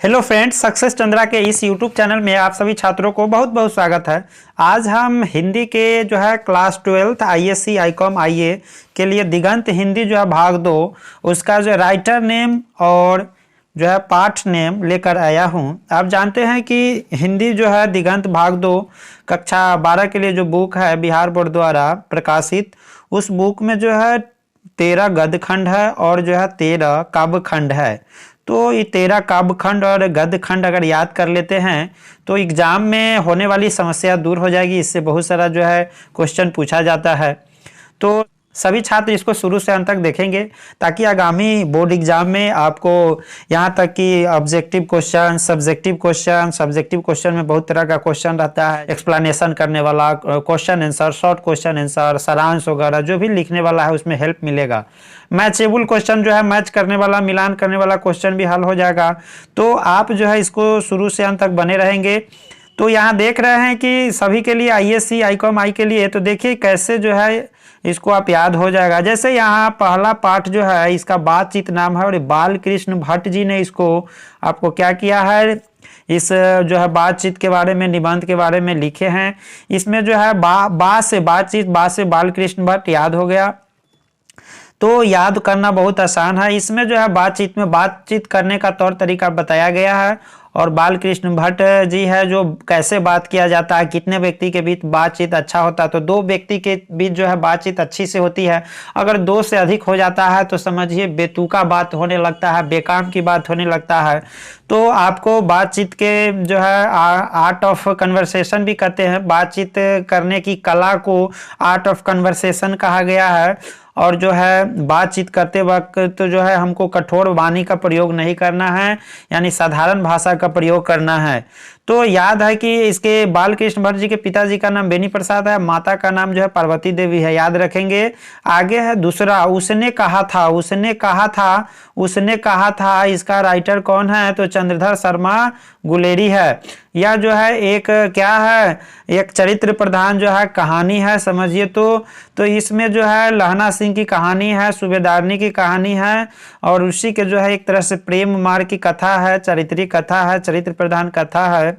Hello friends, success Chandra के इस YouTube channel में आप सभी छात्रों को बहुत बहुत स्वागत है। आज हम हिंदी के जो है क्लास 12 आईएससी आईकॉम आईए के लिए दिगंत हिंदी जो है भाग 2 उसका जो राइटर नेम और जो है पाठ नेम लेकर आया हूं। आप जानते हैं कि हिंदी जो है दिगंत भाग 2 कक्षा 12 के लिए जो बुक है बिहार बोर्ड द्वारा प्रकाशित, उस बुक में जो है 13 गद्य खंड है और जो है 13 काव्य खंड है। तो ये 13 काव्य खंड और गद्य खंड अगर याद कर लेते हैं तो एग्जाम में होने वाली समस्या दूर हो जाएगी। इससे बहुत सारा जो है क्वेश्चन पूछा जाता है। तो सभी छात्र इसको शुरू से अंत तक देखेंगे ताकि आगामी बोर्ड एग्जाम में आपको यहाँ तक कि ऑब्जेक्टिव क्वेश्चन, सब्जेक्टिव क्वेश्चन में बहुत तरह का क्वेश्चन रहता है, एक्सप्लेनेशन करने वाला question answer, short question answer, सारांश वगैरह जो भी लिखने वाला है उसमें हेल्प मिलेगा। मैचेबल क्वेश्चन जो है मैच करने वाला, मिलान करने वाला क्वेश्चन भी हल हो जाएगा। तो आप जो है इसको शुरू से अंत तक बने रहेंगे। तो यहाँ देख रहे हैं कि सभी के लिए आईएससी आईकॉम आई के लिए, तो देखिए कैसे जो है इसको आप याद हो जाएगा। जैसे यहाँ पहला पाठ जो है इसका बातचीत नाम है और बाल कृष्ण भट्ट जी ने इसको आपको क्या किया है, इस जो है बातचीत के बारे में, निबंध के बारे में लिखे हैं। इसमें जो है बा से बातचीत, बा से बाल कृष्ण भट्ट याद हो गया। तो याद करना बहुत आसान है। इसमें जो है बातचीत में बातचीत करने का तौर तरीका बताया गया है और बाल कृष्ण भट्ट जी है जो कैसे बात किया जाता है, कितने व्यक्ति के बीच बातचीत अच्छा होता है। तो 2 व्यक्ति के बीच जो है बातचीत अच्छी से होती है। अगर 2 से अधिक हो जाता है तो समझिए बेतुका बात होने लगता है, बेकाम की बात होने लगता है। तो आपको बातचीत के जो है आर्ट ऑफ कन्वर्सेशन भी कहते हैं, बातचीत करने की कला को आर्ट ऑफ कन्वर्सेशन कहा गया है। और जो है बातचीत करते वक्त तो जो है हमको कठोर वाणी का प्रयोग नहीं करना है, यानी साधारण भाषा का प्रयोग करना है। तो याद है कि इसके बाल कृष्ण भट्ट जी के पिताजी का नाम बेनी प्रसाद है, माता का नाम जो है पार्वती देवी है, याद रखेंगे। आगे है दूसरा, उसने कहा था, उसने कहा था, उसने कहा था, इसका राइटर कौन है तो चंद्रधर शर्मा गुलेरी है। यह जो है एक क्या है, एक चरित्र प्रधान जो है कहानी है, समझिए। तो इसमें जो है लहना सिंह की कहानी है, सूबेदारनी की कहानी है और उसी के जो है एक तरह से प्रेम मार्ग की कथा है, चारित्रिक कथा है, चरित्र प्रधान कथा है।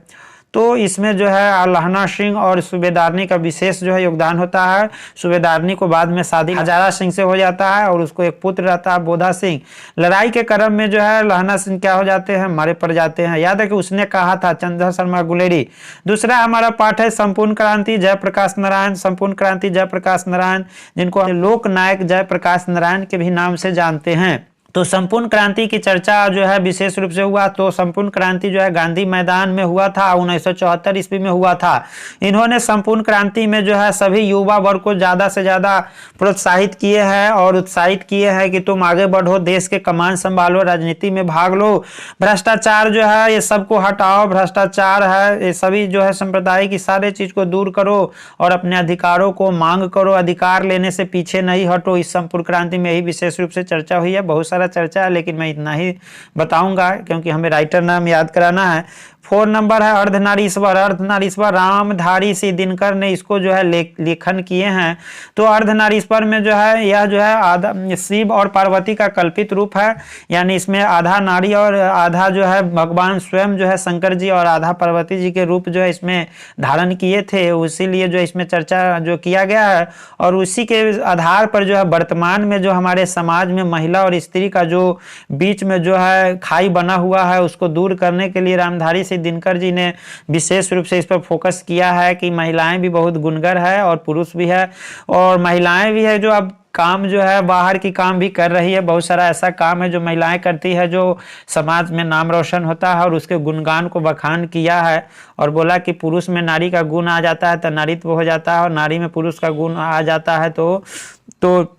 तो इसमें जो है लहना सिंह और सूबेदारनी का विशेष जो है योगदान होता है। सूबेदारनी को बाद में शादी हजारा सिंह से हो जाता है और उसको एक पुत्र रहता है बोधा सिंह। लड़ाई के क्रम में जो है लहना सिंह क्या हो जाते हैं, मारे पड़ जाते हैं। याद है कि उसने कहा था, चंद्रधर शर्मा गुलेरी। दूसरा हमारा पाठ है संपूर्ण क्रांति जयप्रकाश नारायण, संपूर्ण क्रांति जयप्रकाश नारायण, जिनको लोक नायक जयप्रकाश नारायण के भी नाम से जानते हैं। तो संपूर्ण क्रांति की चर्चा जो है विशेष रूप से हुआ। तो संपूर्ण क्रांति जो है गांधी मैदान में हुआ था, 1974 ईस्वी में हुआ था। इन्होंने संपूर्ण क्रांति में जो है सभी युवा वर्ग को ज्यादा से ज्यादा प्रोत्साहित किए हैं और उत्साहित किए हैं कि तुम आगे बढ़ो, देश के कमान संभालो, राजनीति में भाग लो, भ्रष्टाचार जो है ये सबको हटाओ, भ्रष्टाचार है ये सभी जो है संप्रदाय की सारे चीज को दूर करो और अपने अधिकारों को मांग करो, अधिकार लेने से पीछे नहीं हटो। इस संपूर्ण क्रांति में ही विशेष रूप से चर्चा हुई है, बहुत सारा चर्चा है, लेकिन मैं इतना ही बताऊंगा क्योंकि हमें राइटर नाम याद कराना है। 4 नंबर है अर्धनारीश्वर। अर्धनारीश्वर रामधारी सिंह दिनकर ने इसको जो है लेखन किए हैं। तो अर्धनारीश्वर में जो है यह जो है आधा शिव और पार्वती का कल्पित रूप है, यानी इसमें आधा नारी और आधा जो है भगवान स्वयं जो है शंकर जी और आधा पार्वती जी के रूप जो है इसमें धारण किए थे, इसीलिए जो इसमें चर्चा जो किया गया है। और उसी के आधार पर जो है वर्तमान में जो हमारे समाज में महिला और स्त्री का जो बीच में जो है खाई बना हुआ है उसको दूर करने के लिए रामधारी सिंह दिनकर जी ने विशेष रूप से इस पर फोकस किया है कि महिलाएं भी बहुत गुणगर है और पुरुष भी है, और महिलाएं भी है जो अब काम जो है बाहर की काम भी कर रही है। बहुत सारा ऐसा काम है जो महिलाएं करती है जो समाज में नाम रोशन होता है, और उसके गुणगान को बखान किया है और बोला कि पुरुष में नारी का गुण आ जाता है तो नारीत्व हो जाता है और नारी में पुरुष का गुण आ जाता है तो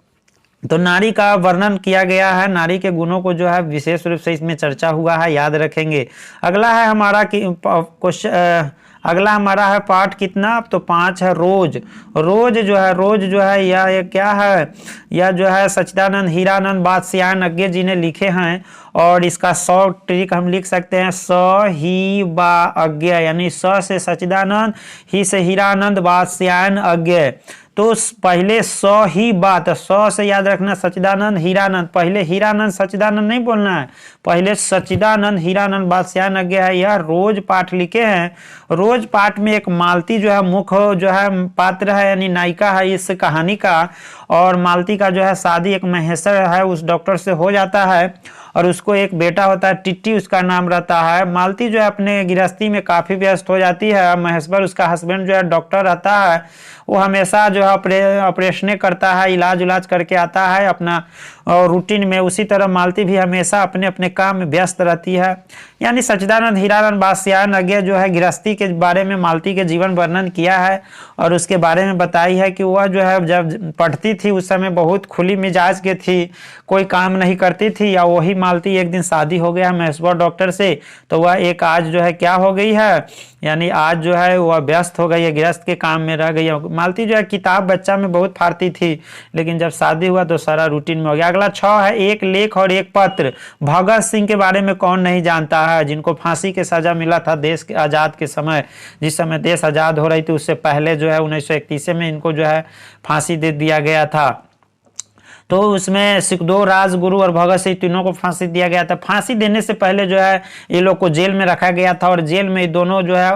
नारी का वर्णन किया गया है। नारी के गुणों को जो है विशेष रूप से इसमें चर्चा हुआ है, याद रखेंगे। अगला है हमारा क्वेश्चन, अगला हमारा है पाठ कितना, अब तो 5 है रोज। रोज जो है यह क्या है, यह जो है सच्चिदानंद हीरानंद बादशाह अज्ञे जी ने लिखे हैं और इसका शॉर्ट ट्रिक हम लिख सकते हैं स ही बा अज्ञे, यानी स से सच्चिदानंद, ही से हीरानंद, बादशाह अज्ञे। तो पहले स ही बात, स से याद रखना सच्चिदानंद हीरानंद, पहले हीरानंद सच्चिदानंद नहीं बोलना है, पहले सच्चिदानंद हीरानंद बादशाह ने गया है। यह रोज पाठ लिखे हैं। रोज पाठ में एक मालती जो है मुख्य जो है पात्र है, यानी नायिका है इस कहानी का। और मालती का जो है शादी एक महेश्वर है उस डॉक्टर से हो जाता है और उसको एक बेटा होता है, टिट्टी उसका नाम रहता है। मालती जो है अपने गृहस्थी में काफ़ी व्यस्त हो जाती है। महेश्वर उसका हस्बैंड जो है डॉक्टर रहता है, वो हमेशा जो है ऑपरेशने करता है, इलाज उलाज करके आता है अपना रूटीन में। उसी तरह मालती भी हमेशा अपने अपने काम में व्यस्त रहती है। यानी सच्चिदानंद हीरानंद बादशाह ने जो है गृहस्थी के बारे में मालती के जीवन वर्णन किया है और उसके बारे में बताई है कि वह जो है जब पढ़ती थी उस समय बहुत खुली मिजाज के थी, कोई काम नहीं करती थी। या वही मालती एक दिन शादी हो गया महेश्वर डॉक्टर से, तो वह एक आज जो है क्या हो गई है, यानी आज जो है वह व्यस्त हो गई है, गृहस्थ के काम में रह गई है। मालती जो है किताब बच्चा में बहुत फाड़ती थी, लेकिन जब शादी हुआ तो सारा रूटीन में हो गया। अगला 6 है, एक लेख और एक पत्र। भगत सिंह के बारे में कौन नहीं जानता है, जिनको फांसी के सजा मिला था देश के आज़ाद के समय, जिस समय देश आज़ाद हो रही थी उससे पहले जो है 1931 में इनको जो है फांसी दे दिया गया था। तो उसमें सुखदेव, राजगुरु और भगत सिंह तीनों को फांसी दिया गया था। फांसी देने से पहले जो है ये लोग को जेल में रखा गया था और जेल में दोनों जो है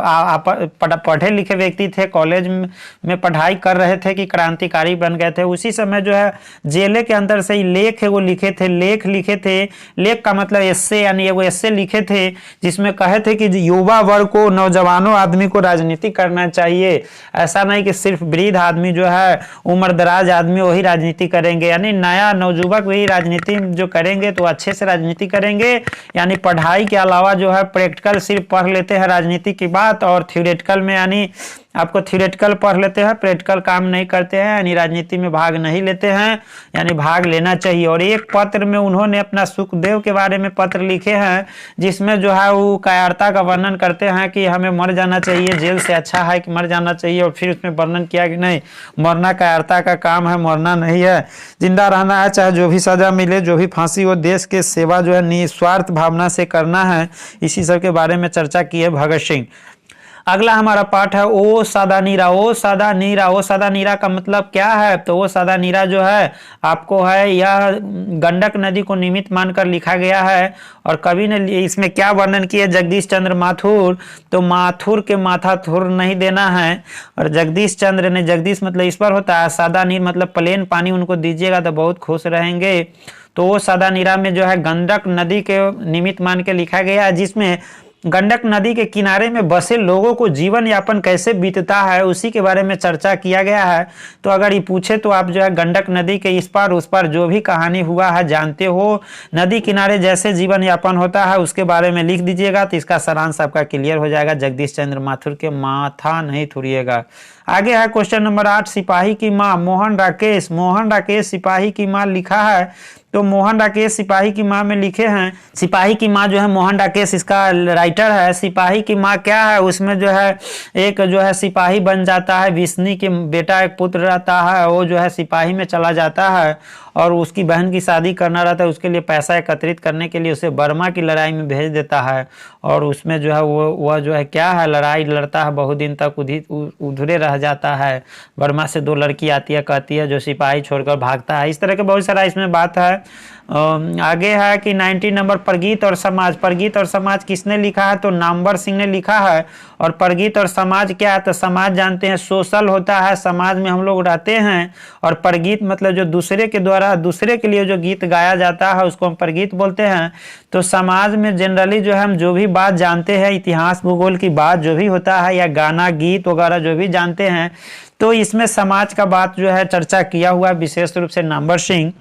पढ़े लिखे व्यक्ति थे, कॉलेज में पढ़ाई कर रहे थे कि क्रांतिकारी बन गए थे। उसी समय जो है जेल के अंदर से ही लेख है वो लिखे थे, लेख लिखे थे। लेख का मतलब एस्से, यानी वो एस्से लिखे थे जिसमें कहे थे कि युवा वर्ग को, नौजवानों आदमी को राजनीति करना चाहिए। ऐसा नहीं कि सिर्फ वृद्ध आदमी जो है उम्रदराज आदमी वही राजनीति करेंगे, यानी नया नवजुवक भी राजनीति जो करेंगे तो अच्छे से राजनीति करेंगे। यानी पढ़ाई के अलावा जो है प्रैक्टिकल सिर्फ पढ़ लेते हैं राजनीति की बात, और थ्योरेटिकल में यानी आपको थ्योरेटिकल पढ़ लेते हैं, प्रैक्टिकल काम नहीं करते हैं, यानी राजनीति में भाग नहीं लेते हैं, यानी भाग लेना चाहिए। और एक पत्र में उन्होंने अपना सुखदेव के बारे में पत्र लिखे हैं जिसमें जो है वो कायरता का वर्णन करते हैं कि हमें मर जाना चाहिए, जेल से अच्छा है कि मर जाना चाहिए। और फिर उसमें वर्णन किया कि नहीं, मरना कायरता का काम है, मरना नहीं है, जिंदा रहना है, चाहे जो भी सजा मिले, जो भी फांसी हो, देश के सेवा जो है निस्वार्थ भावना से करना है। इसी सब के बारे में चर्चा की है भगत सिंह। अगला हमारा पाठ है ओ सादा नीरा। ओ सादा नीरा, ओ सादा नीरा का मतलब क्या है, तो ओ सादा नीरा जो है आपको है यह गंडक नदी को निमित्त मानकर लिखा गया है। और कवि ने इसमें क्या वर्णन किया, जगदीश चंद्र माथुर, तो माथुर के माथा थुर नहीं देना है। और जगदीश चंद्र ने, जगदीश मतलब ईश्वर होता है, सादा नीर मतलब प्लेन पानी उनको दीजिएगा तो बहुत खुश रहेंगे। तो वो सादा नीरा में जो है गंडक नदी के निमित्त मान के लिखा गया है, जिसमें गंडक नदी के किनारे में बसे लोगों को जीवन यापन कैसे बीतता है उसी के बारे में चर्चा किया गया है। तो अगर ये पूछे तो आप जो है गंडक नदी के इस पार उस पार जो भी कहानी हुआ है जानते हो, नदी किनारे जैसे जीवन यापन होता है उसके बारे में लिख दीजिएगा तो इसका सारांश आपका क्लियर हो जाएगा। जगदीश चंद्र माथुर के माथा नहीं थुरिएगा। आगे है क्वेश्चन नंबर 8, सिपाही की माँ। मोहन राकेश, मोहन राकेश सिपाही की माँ लिखा है, तो मोहन राकेश सिपाही की माँ में लिखे हैं। सिपाही की माँ जो है मोहन राकेश इसका राइटर है। सिपाही की माँ क्या है, उसमें जो है एक जो है सिपाही बन जाता है, विष्णु के बेटा एक पुत्र रहता है, वो जो है सिपाही में चला जाता है और उसकी बहन की शादी करना रहता है। उसके लिए पैसा एकत्रित करने के लिए उसे बर्मा की लड़ाई में भेज देता है और उसमें जो है वह जो है क्या है, लड़ाई लड़ता है, बहुत दिन तक उधरे रह जाता है। बर्मा से 2 लड़की आती है, कहती है जो सिपाही छोड़कर भागता है। इस तरह के बहुत सारा इसमें बात है। आगे है कि 90 नंबर, प्रगीत और समाज। प्रगीत और समाज किसने लिखा है, तो नामवर सिंह ने लिखा है। और प्रगीत और समाज क्या है, तो समाज जानते हैं सोशल होता है, समाज में हम लोग रहते हैं। और प्रगीत मतलब जो दूसरे के द्वारा दूसरे के लिए जो गीत गाया जाता है उसको हम प्रगीत बोलते हैं। तो समाज में जनरली जो है हम जो भी बात जानते हैं, इतिहास भूगोल की बात जो भी होता है या गाना गीत वगैरह जो भी जानते हैं, तो इसमें समाज का बात जो है चर्चा किया हुआ विशेष रूप से नामवर सिंह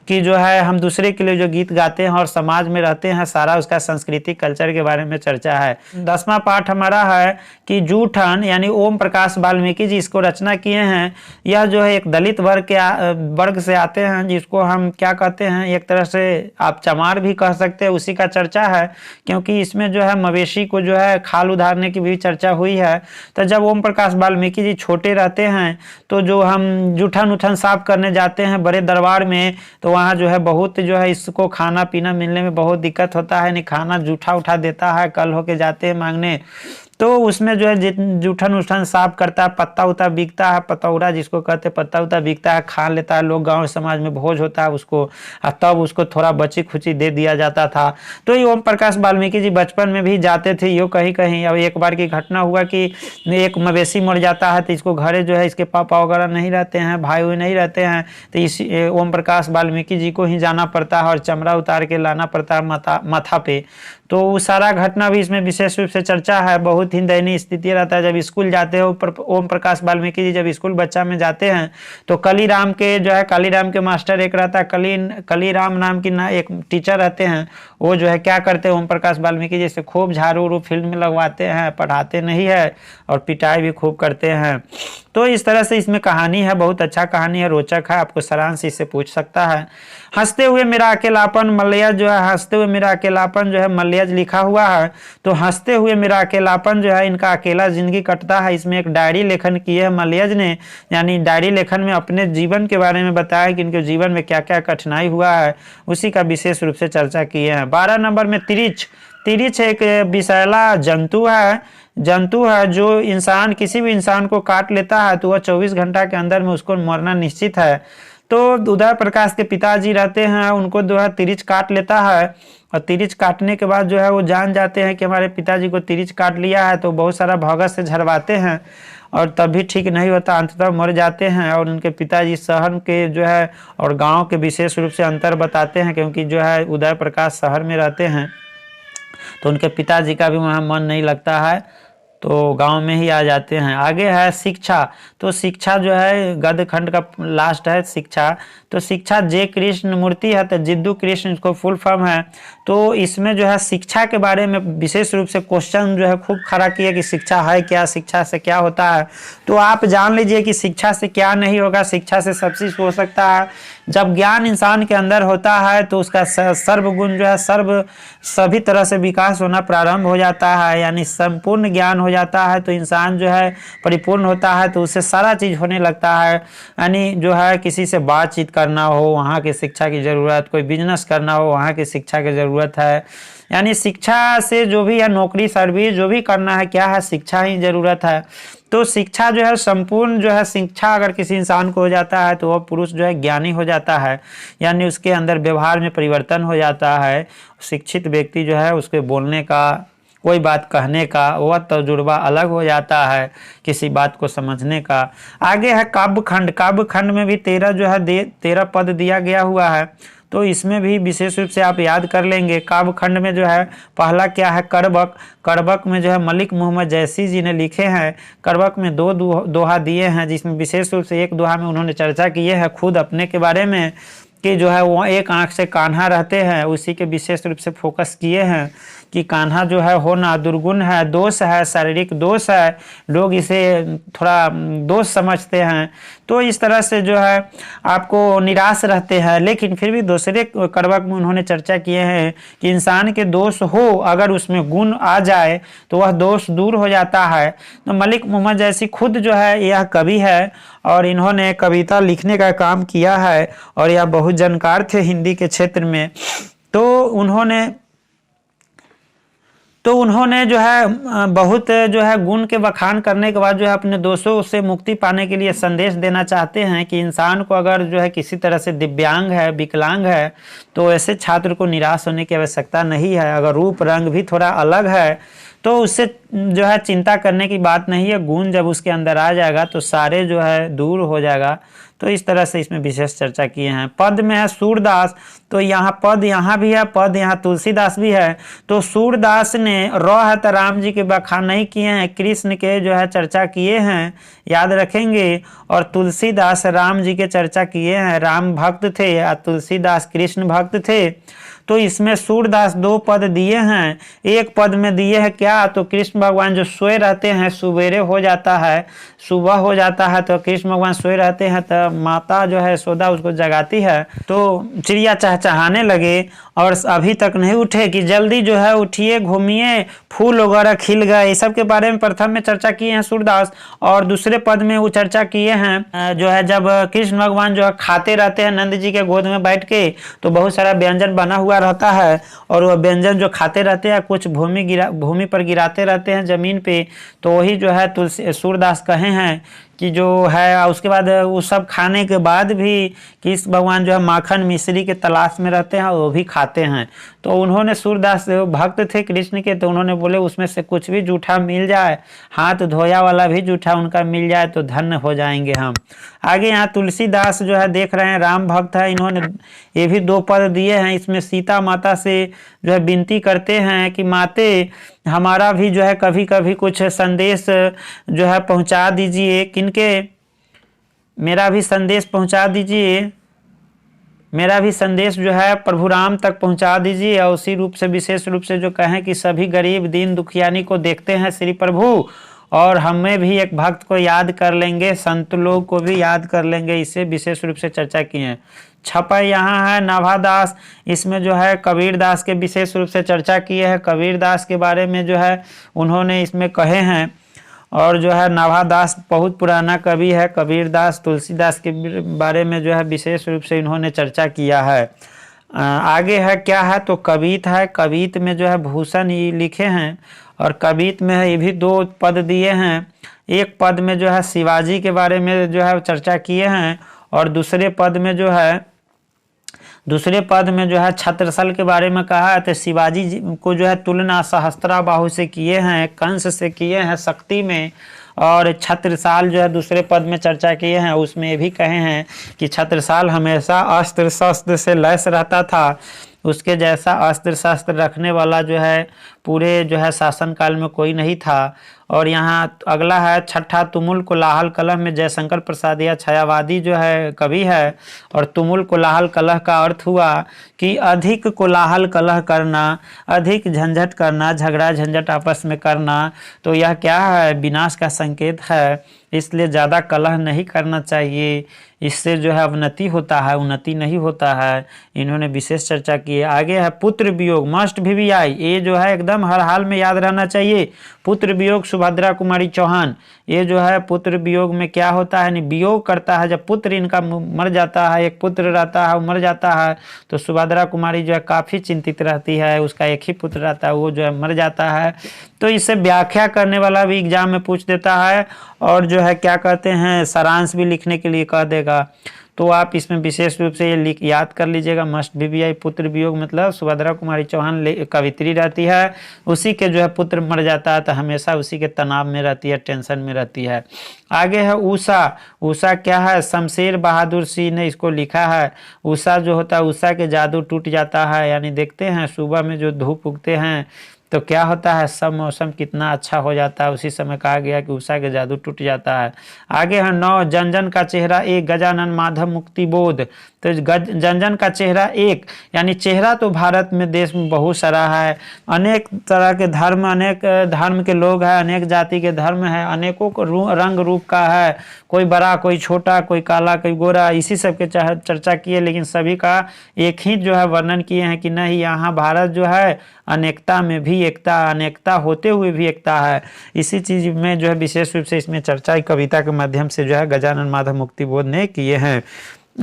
कि जो है हम दूसरे के लिए जो गीत गाते हैं और समाज में रहते हैं, सारा उसका संस्कृति कल्चर के बारे में चर्चा है। 10वां पाठ हमारा है कि जूठन, यानी ओम प्रकाश वाल्मीकि जी इसको रचना किए हैं। यह जो है एक दलित वर्ग से आते हैं, जिसको हम क्या कहते हैं, एक तरह से आप चमार भी कह सकते हैं, उसी का चर्चा है। क्योंकि इसमें जो है मवेशी को जो है खाल उधारने की भी चर्चा हुई है। तो जब ओम प्रकाश वाल्मीकि जी छोटे रहते हैं तो जो हम जूठन उठन साफ करने जाते हैं बड़े दरबार में, तो वहाँ जो है बहुत जो है इसको खाना पीना मिलने में बहुत दिक्कत होता है, नहीं खाना जूठा उठा देता है, कल होके जाते हैं मांगने। तो उसमें जो है जूठन उठन साफ करता है, पत्ता उता बिकता है, पतौरा जिसको कहते हैं, पत्ता उता बिकता है, खा लेता है लोग, गांव समाज में भोज होता है उसको, तब उसको थोड़ा बची खुची दे दिया जाता था। तो ये ओम प्रकाश वाल्मीकि जी बचपन में भी जाते थे यो कहीं कहीं। अब एक बार की घटना हुआ कि एक मवेशी मर जाता है, तो इसको घरे जो है इसके पापा वगैरह नहीं रहते हैं, भाई हुई नहीं रहते हैं, तो इस ओम प्रकाश वाल्मीकि जी को ही जाना पड़ता है और चमड़ा उतार के लाना पड़ता है माथा पे। तो वो सारा घटना भी इसमें विशेष रूप से चर्चा है। बहुत ही दयनीय स्थिति रहता है जब स्कूल जाते हो। ओम प्रकाश वाल्मीकि जी जब स्कूल बच्चा में जाते हैं तो कालीराम के जो है, कालीराम के मास्टर एक रहता है, कालीराम नाम की एक टीचर रहते हैं। वो जो है क्या करते हैं, ओम प्रकाश वाल्मीकि जी से खूब झाड़ू उड़ू फील्ड में लगवाते हैं, पढ़ाते नहीं है और पिटाई भी खूब करते हैं। तो इस तरह से इसमें कहानी है, बहुत अच्छा कहानी है, रोचक है, आपको सारांश इससे पूछ सकता है। हंसते हुए मेरा अकेलापन मलयज जो है, हंसते हुए मेरा अकेलापन जो है मलयज लिखा हुआ है। तो हंसते हुए मेरा अकेलापन जो है, इनका अकेला जिंदगी कटता है। इसमें एक डायरी लेखन की है मलयज ने, यानी डायरी लेखन में अपने जीवन के बारे में बताया कि इनके जीवन में क्या क्या कठिनाई हुआ है, उसी का विशेष रूप से चर्चा किए हैं। 12 नंबर में तिरिच। तिरिच एक विषैला जंतु है जो किसी भी इंसान को काट लेता है तो वह 24 घंटा के अंदर में उसको मरना निश्चित है। तो उदय प्रकाश के पिताजी रहते हैं, उनको जो है तिरिच काट लेता है और तिरिच काटने के बाद जो है वो जान जाते हैं कि हमारे पिताजी को तिरिच काट लिया है, तो बहुत सारा भगत से झरवाते हैं और तब भी ठीक नहीं होता, अंततः मर जाते हैं। और उनके पिताजी शहर के जो है और गांव के विशेष रूप से अंतर बताते हैं, क्योंकि जो है उदय प्रकाश शहर में रहते हैं तो उनके पिताजी का भी वहाँ मन नहीं लगता है, तो गांव में ही आ जाते हैं। आगे है शिक्षा। तो शिक्षा जो है गद्य खंड का लास्ट है शिक्षा। तो शिक्षा जे कृष्ण मूर्ति है, तो जिद्दू कृष्ण इसको फुल फॉर्म है। तो इसमें जो है शिक्षा के बारे में विशेष रूप से क्वेश्चन जो है खूब खड़ा किया कि शिक्षा है क्या, शिक्षा से क्या होता है। तो आप जान लीजिए कि शिक्षा से क्या नहीं होगा, शिक्षा से सब चीज हो सकता है। जब ज्ञान इंसान के अंदर होता है तो उसका सर्वगुण जो है सभी तरह से विकास होना प्रारंभ हो जाता है, यानी संपूर्ण ज्ञान हो जाता है तो इंसान जो है परिपूर्ण होता है, तो उससे सारा चीज होने लगता है। यानी जो है किसी से बातचीत करना हो वहाँ की शिक्षा की जरूरत, कोई बिजनेस करना हो वहाँ की शिक्षा की जरूरत है। यानी शिक्षा से जो भी है नौकरी सर्विस जो भी करना है क्या है, शिक्षा ही जरूरत है। तो शिक्षा जो है संपूर्ण जो है शिक्षा अगर किसी इंसान को हो जाता है तो वह पुरुष जो है ज्ञानी हो जाता है, यानी उसके अंदर व्यवहार में परिवर्तन हो जाता है। शिक्षित व्यक्ति जो है उसके बोलने का, कोई बात कहने का वह तजुर्बा अलग हो जाता है, किसी बात को समझने का। आगे है काव्य खंड। काव्य खंड में भी 13 पद दिया गया हुआ है, तो इसमें भी विशेष रूप से आप याद कर लेंगे। काव्य खंड में जो है पहला क्या है, करबक। करबक में जो है मलिक मोहम्मद जैसी जी ने लिखे हैं। करबक में 2 दोहा दिए हैं, जिसमें विशेष रूप से एक दोहा में उन्होंने चर्चा की है खुद अपने के बारे में कि जो है वो एक आंख से कान्हा रहते हैं, उसी के विशेष रूप से फोकस किए हैं कि कान्हा जो है होना दुर्गुण है, दोष है, शारीरिक दोष है, लोग इसे थोड़ा दोष समझते हैं। तो इस तरह से जो है आपको निराश रहते हैं, लेकिन फिर भी दूसरे करबक में उन्होंने चर्चा किए हैं कि इंसान के दोष हो अगर उसमें गुण आ जाए तो वह दोष दूर हो जाता है। तो मलिक मोहम्मद जैसी खुद जो है यह कवि है और इन्होंने कविता लिखने का काम किया है और यह बहुत जानकार थे हिंदी के क्षेत्र में। तो उन्होंने जो है बहुत जो है गुण के बखान करने के बाद जो है अपने दोषों से मुक्ति पाने के लिए संदेश देना चाहते हैं कि इंसान को अगर जो है किसी तरह से दिव्यांग है, विकलांग है, तो ऐसे छात्र को निराश होने की आवश्यकता नहीं है। अगर रूप रंग भी थोड़ा अलग है तो उससे जो है चिंता करने की बात नहीं है, गुण जब उसके अंदर आ जाएगा तो सारे जो है दूर हो जाएगा। तो इस तरह से इसमें विशेष चर्चा किए हैं। पद में है सूरदास। तो यहाँ पद यहाँ भी है, पद यहाँ तुलसीदास भी है। तो सूरदास ने है तो राम जी के बखान नहीं किए हैं, कृष्ण के जो है चर्चा किए हैं, याद रखेंगे। और तुलसीदास राम जी के चर्चा किए हैं, राम भक्त थे या तुलसीदास कृष्ण भक्त थे। तो इसमें सूरदास 2 पद दिए हैं। एक पद में दिए हैं क्या, तो कृष्ण भगवान जो सोए रहते हैं, सवेरे हो जाता है, सुबह हो जाता है तो कृष्ण भगवान सोए रहते हैं, तो माता जो है यशोदा उसको जगाती है। तो चिड़िया चहचहाने लगे और अभी तक नहीं उठे कि जल्दी जो है उठिए, घूमिए, फूल वगैरह खिल गए। इस सब के बारे में प्रथम में चर्चा किए हैं सूरदास। और दूसरे पद में वो चर्चा किए हैं जो है जब कृष्ण भगवान जो है खाते रहते हैं नंद जी के गोद में बैठ के, तो बहुत सारा व्यंजन बना हुआ हुआ रहता है और वह व्यंजन जो खाते रहते हैं, कुछ भूमि पर गिराते रहते हैं जमीन पे। तो वही जो है तुलसी सूरदास कहे हैं कि जो है उसके बाद वो सब खाने के बाद भी कृष्ण भगवान जो है माखन मिश्री के तलाश में रहते हैं और वो भी खाते हैं। तो उन्होंने सूरदास भक्त थे कृष्ण के, तो उन्होंने बोले उसमें से कुछ भी जूठा मिल जाए, हाथ धोया वाला भी जूठा उनका मिल जाए तो धन्य हो जाएंगे हम। आगे यहाँ तुलसीदास जो है देख रहे हैं राम भक्त है, इन्होंने ये भी 2 पद दिए हैं। इसमें सीता माता से जो है विनती करते हैं कि माते हमारा भी जो है कभी कभी कुछ संदेश जो है पहुंचा दीजिए, किनके, मेरा भी संदेश पहुंचा दीजिए, मेरा भी संदेश जो है प्रभु राम तक पहुंचा दीजिए। और उसी रूप से विशेष रूप से जो कहें कि सभी गरीब दीन दुखियानी को देखते हैं श्री प्रभु, और हमें भी एक भक्त को याद कर लेंगे, संत लोग को भी याद कर लेंगे, इसे विशेष रूप से चर्चा की है। छपा यहाँ है नाभादास, इसमें जो है कबीरदास के विशेष रूप से चर्चा की है। कबीरदास के बारे में जो है उन्होंने इसमें कहे हैं, और जो है नाभादास बहुत पुराना कवि है। कबीरदास तुलसीदास के बारे में जो है विशेष रूप से इन्होंने चर्चा किया है। आगे है क्या है, तो कवित है। कवित में जो है भूषण ही लिखे हैं, और कवित में ये भी 2 पद दिए हैं। एक पद में जो है शिवाजी के बारे में जो है चर्चा किए हैं, और दूसरे पद में जो है छत्रसल के बारे में कहा है। तो शिवाजी जी को जो है तुलना सहस्त्राबाहु से किए हैं, कंस से किए हैं शक्ति में, और छत्रसाल जो है दूसरे पद में चर्चा किए हैं। उसमें ये भी कहे हैं कि छत्रसाल हमेशा अस्त्र शस्त्र से लैस रहता था, उसके जैसा अस्त्र शस्त्र रखने वाला जो है पूरे जो है शासन काल में कोई नहीं था। और यहाँ अगला है छठा, तुमुल कोलाहल कलह में जयशंकर प्रसाद या छायावादी जो है कवि है। और तुमुल कोलाहल कलह का अर्थ हुआ कि अधिक कोलाहल कलह करना, अधिक झंझट करना, झगड़ा झंझट आपस में करना, तो यह क्या है, विनाश का संकेत है। इसलिए ज़्यादा कलह नहीं करना चाहिए, इससे जो है अवनति होता है, उन्नति नहीं होता है। इन्होंने विशेष चर्चा की है। आगे है पुत्र वियोग, मस्ट भी आई, ये जो है एकदम हर हाल में याद रहना चाहिए। पुत्र वियोग सुभद्रा कुमारी चौहान, ये जो है पुत्र वियोग में क्या होता है, वियोग करता है जब पुत्र इनका मर जाता है, एक पुत्र रहता है वो मर जाता है, तो सुभद्रा कुमारी जो है काफ़ी चिंतित रहती है, उसका एक ही पुत्र रहता है वो जो है मर जाता है। तो इसे व्याख्या करने वाला भी एग्जाम में पूछ देता है, और जो है क्या कहते हैं सारांश भी लिखने के लिए कह देगा। तो आप इसमें विशेष रूप से ये याद कर लीजिएगा, मस्ट भी आई। पुत्र वियोग मतलब सुभद्रा कुमारी चौहान कवित्री रहती है, उसी के जो है पुत्र मर जाता है तो हमेशा उसी के तनाव में रहती है, टेंशन में रहती है। आगे है उषा, उषा क्या है, शमशेर बहादुर सिंह ने इसको लिखा है। उषा जो होता है, उषा के जादू टूट जाता है, यानी देखते हैं सुबह में जो धूप उगते हैं तो क्या होता है, सब मौसम कितना अच्छा हो जाता है, उसी समय कहा गया कि उषा के जादू टूट जाता है। आगे है 9, जन जन का चेहरा एक, गजानन माधव मुक्ति बोध। तो जन जन का चेहरा एक, यानी चेहरा तो भारत में देश में बहुत सारा है, अनेक तरह के धर्म, अनेक धर्म के लोग हैं, अनेक जाति के धर्म है, अनेकों को रंग रूप का है, कोई बड़ा कोई छोटा, कोई काला कोई गोरा, इसी सब के चर्चा की है। लेकिन सभी का एक ही जो है वर्णन किए हैं कि नहीं, यहाँ भारत जो है अनेकता में भी एकता, अनेकता होते हुए भी एकता है। इसी चीज में जो है विशेष रूप से इसमें चर्चा कविता के माध्यम से जो है गजानन माधव मुक्ति बोध ने किए हैं।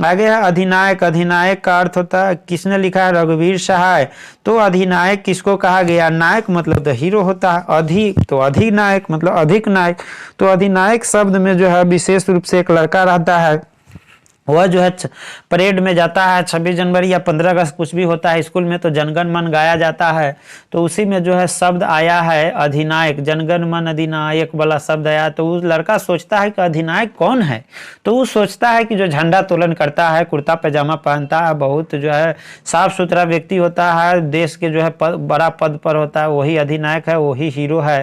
आगे है अधिनायक, अधिनायक का अर्थ होता है, किसने लिखा है, रघुवीर सहाय। तो अधिनायक किसको कहा गया, नायक मतलब द हीरो होता है, तो अधिनायक मतलब अधिक नायक। तो अधिनायक शब्द में जो है विशेष रूप से एक लड़का रहता है, वह जो है परेड में जाता है, 26 जनवरी या 15 अगस्त कुछ भी होता है स्कूल में, तो जनगण मन गाया जाता है, तो उसी में जो है शब्द आया है अधिनायक, जनगण मन अधिनायक वाला शब्द आया। तो उस लड़का सोचता है कि अधिनायक कौन है, तो वो सोचता है कि जो झंडा तोलन करता है, कुर्ता पैजामा पहनता है, बहुत जो है साफ सुथरा व्यक्ति होता है, देश के जो है बड़ा पद पर होता है, वही अधिनायक है, वही हीरो है।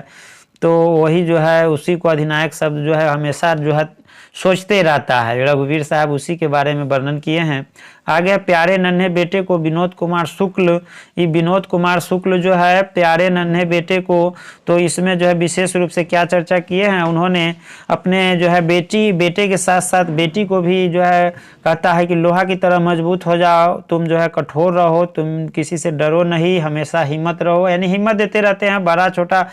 तो वही जो है उसी को अधिनायक शब्द जो है हमेशा जो है सोचते रहता है। रघुवीर साहब उसी के बारे में वर्णन किए हैं। आगे प्यारे नन्हे बेटे को विनोद कुमार शुक्ल, ये विनोद कुमार शुक्ल जो है प्यारे नन्हे बेटे को, तो इसमें जो है विशेष रूप से क्या चर्चा किए हैं, उन्होंने अपने जो है बेटे के साथ साथ बेटी को भी जो है कहता है कि लोहा की तरह मजबूत हो जाओ, तुम जो है कठोर रहो, तुम किसी से डरो नहीं, हमेशा हिम्मत रहो, यानी हिम्मत देते रहते हैं, बड़ा छोटा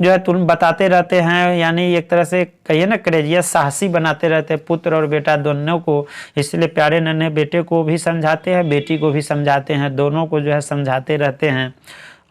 जो है तुम बताते रहते हैं, यानी एक तरह से कहिए ना करेजियस, साहसी बनाते रहते हैं, पुत्र और बेटा दोनों को, इसलिए प्यारे नन्हे बेटे को भी समझाते हैं, बेटी को भी समझाते हैं, दोनों को जो है समझाते रहते हैं।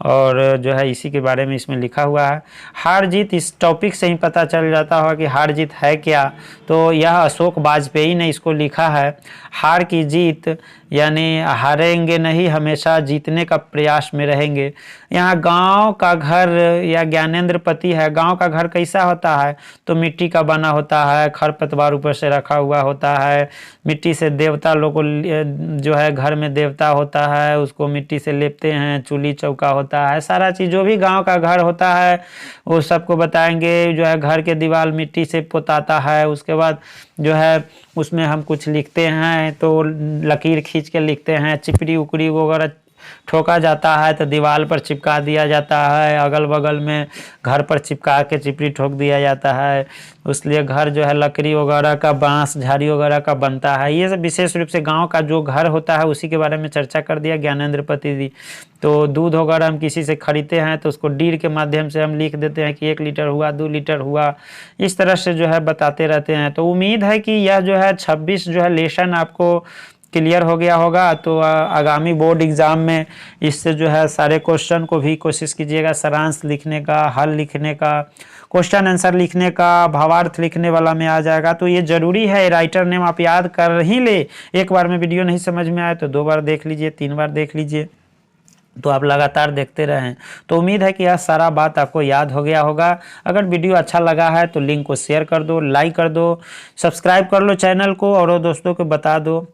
और जो है इसी के बारे में इसमें लिखा हुआ है। हार जीत इस टॉपिक से ही पता चल जाता होगा कि हार जीत है क्या। तो यह अशोक वाजपेयी ने इसको लिखा है। हार की जीत यानी हारेंगे नहीं, हमेशा जीतने का प्रयास में रहेंगे। यहाँ गांव का घर या ज्ञानेंद्र पति है, गांव का घर कैसा होता है तो मिट्टी का बना होता है, खरपतवार ऊपर से रखा हुआ होता है, मिट्टी से देवता लोग को जो है घर में देवता होता है उसको मिट्टी से लेपते हैं, चूल्ही चौका होता है, सारा चीज़ जो भी गांव का घर होता है वो सबको बताएंगे। जो है घर के दीवार मिट्टी से पोताता है, उसके बाद जो है उसमें हम कुछ लिखते हैं तो लकीर खींच के लिखते हैं, चिपड़ी उकड़ी वगैरह ठोका जाता है तो दीवार पर चिपका दिया जाता है, अगल बगल में घर पर चिपका के चिपड़ी ठोक दिया जाता है। इसलिए घर जो है लकड़ी वगैरह का, बांस झाड़ी वगैरह का बनता है। ये सब विशेष रूप से गांव का जो घर होता है उसी के बारे में चर्चा कर दिया ज्ञानेंद्र पति जी। तो दूध वगैरह हम किसी से खरीदते हैं तो उसको डीड के माध्यम से हम लिख देते हैं कि 1 लीटर हुआ, 2 लीटर हुआ, इस तरह से जो है बताते रहते हैं। तो उम्मीद है कि यह जो है 26 जो है लेसन आपको क्लियर हो गया होगा। तो आगामी बोर्ड एग्ज़ाम में इससे जो है सारे क्वेश्चन को भी कोशिश कीजिएगा, सारांश लिखने का, हल लिखने का, क्वेश्चन आंसर लिखने का, भावार्थ लिखने वाला में आ जाएगा। तो ये ज़रूरी है, राइटर नेम आप याद कर ही ले। एक बार में वीडियो नहीं समझ में आए तो 2 बार देख लीजिए, 3 बार देख लीजिए, तो आप लगातार देखते रहें। तो उम्मीद है कि यह सारा बात आपको याद हो गया होगा। अगर वीडियो अच्छा लगा है तो लिंक को शेयर कर दो, लाइक कर दो, सब्सक्राइब कर लो चैनल को और दोस्तों को बता दो।